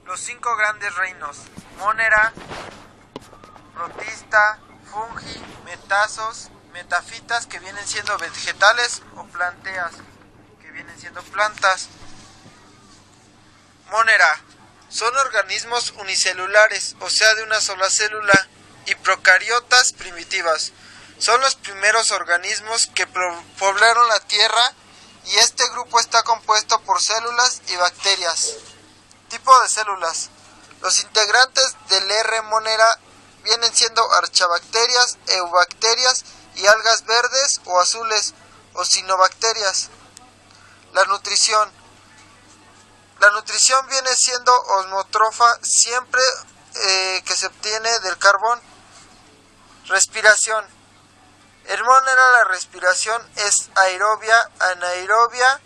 los 5 grandes reinos: Monera, Protista, Fungi, Metazos, Metafitas, que vienen siendo vegetales, o Planteas, que vienen siendo plantas. Monera: son organismos unicelulares, o sea, de una sola célula, y procariotas primitivas. Son los primeros organismos que poblaron la Tierra, y este grupo está compuesto por células y bacterias. Tipo de células: los integrantes del R. monera vienen siendo archabacterias, eubacterias y algas verdes o azules o cinobacterias. La nutrición viene siendo osmótrofa siempre que se obtiene del carbón. Respiración: en monera la respiración es aerobia, anaerobia,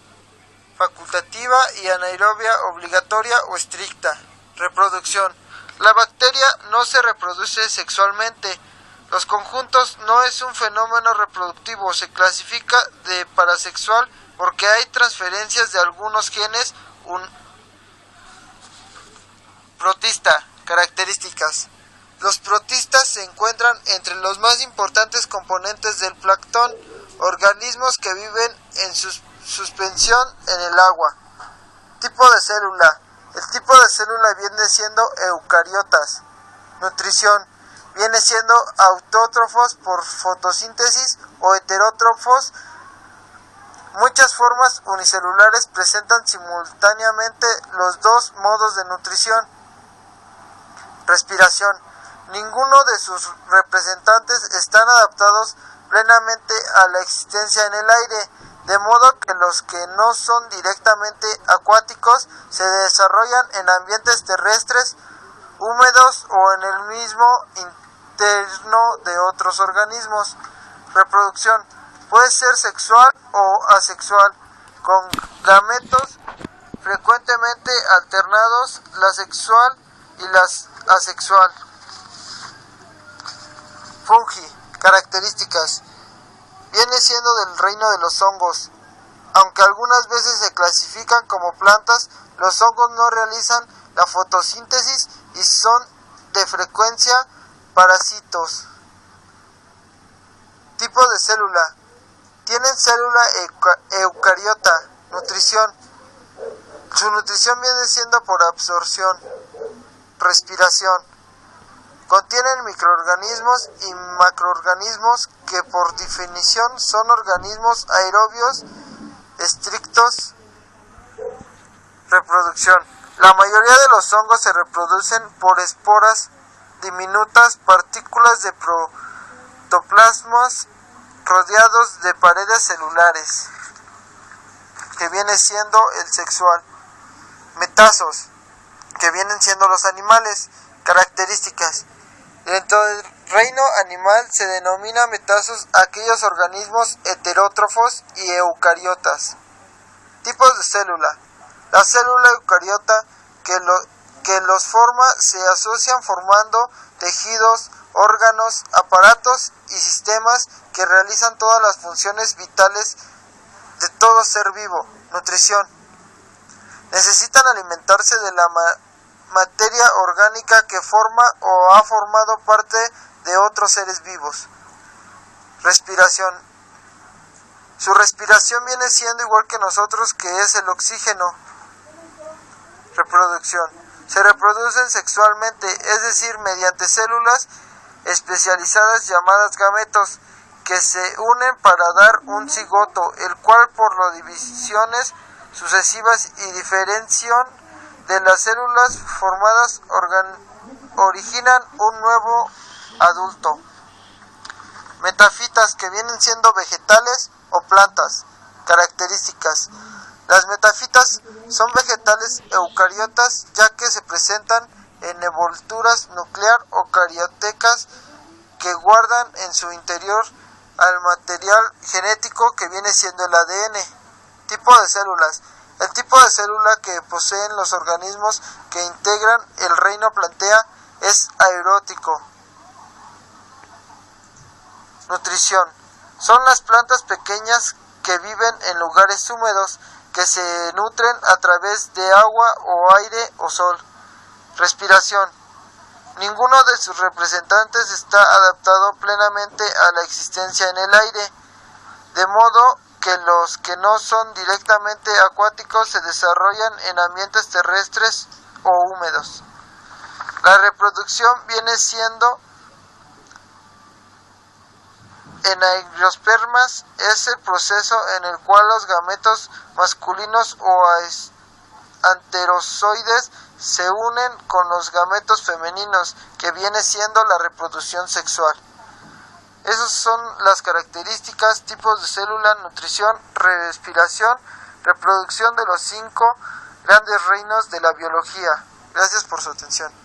facultativa y anaerobia obligatoria o estricta. Reproducción: la bacteria no se reproduce sexualmente. Los conjuntos no es un fenómeno reproductivo, se clasifica de parasexual porque hay transferencias de algunos genes. Protista. Características: los protistas se encuentran entre los más importantes componentes del plancton, organismos que viven en suspensión en el agua. Tipo de célula: el tipo de célula viene siendo eucariotas. Nutrición: viene siendo autótrofos por fotosíntesis o heterótrofos. Muchas formas unicelulares presentan simultáneamente los dos modos de nutrición. Respiración: ninguno de sus representantes están adaptados plenamente a la existencia en el aire, de modo que los que no son directamente acuáticos se desarrollan en ambientes terrestres, húmedos o en el mismo interno de otros organismos. Reproducción: puede ser sexual o asexual, con gametos frecuentemente alternados, la sexual y la asexual. Fungi. Características: viene siendo del reino de los hongos. Aunque algunas veces se clasifican como plantas, los hongos no realizan la fotosíntesis y son de frecuencia parásitos. Tipo de célula: tienen célula eucariota. Nutrición: su nutrición viene siendo por absorción. Respiración: contienen microorganismos y macroorganismos que por definición son organismos aerobios estrictos. Reproducción: la mayoría de los hongos se reproducen por esporas, diminutas partículas de protoplasmas rodeados de paredes celulares, que viene siendo el sexual. Metazos, que vienen siendo los animales. Características: dentro del reino animal se denomina metazos a aquellos organismos heterótrofos y eucariotas. Tipos de célula: la célula eucariota que los forma se asocian formando tejidos, órganos, aparatos y sistemas que realizan todas las funciones vitales de todo ser vivo. Nutrición: necesitan alimentarse de la materia orgánica que forma o ha formado parte de otros seres vivos. Respiración: su respiración viene siendo igual que nosotros, que es el oxígeno. Reproducción: se reproducen sexualmente, es decir, mediante células especializadas llamadas gametos, que se unen para dar un cigoto, el cual por las divisiones sucesivas y diferenciación de las células formadas originan un nuevo adulto. Metafitas, que vienen siendo vegetales o plantas. Características: las metafitas son vegetales eucariotas, ya que se presentan en envolturas nuclear o cariotecas que guardan en su interior al material genético que viene siendo el ADN. Tipo de células: el tipo de célula que poseen los organismos que integran el reino Plantea es aerótico. Nutrición: son las plantas pequeñas que viven en lugares húmedos, que se nutren a través de agua o aire o sol. Respiración. Ninguno de sus representantes está adaptado plenamente a la existencia en el aire, de modo que los que no son directamente acuáticos se desarrollan en ambientes terrestres o húmedos. La reproducción viene siendo en angiospermas, es el proceso en el cual los gametos masculinos o anterozoides se unen con los gametos femeninos, que viene siendo la reproducción sexual. Esas son las características, tipos de célula, nutrición, respiración, reproducción de los 5 grandes reinos de la biología. Gracias por su atención.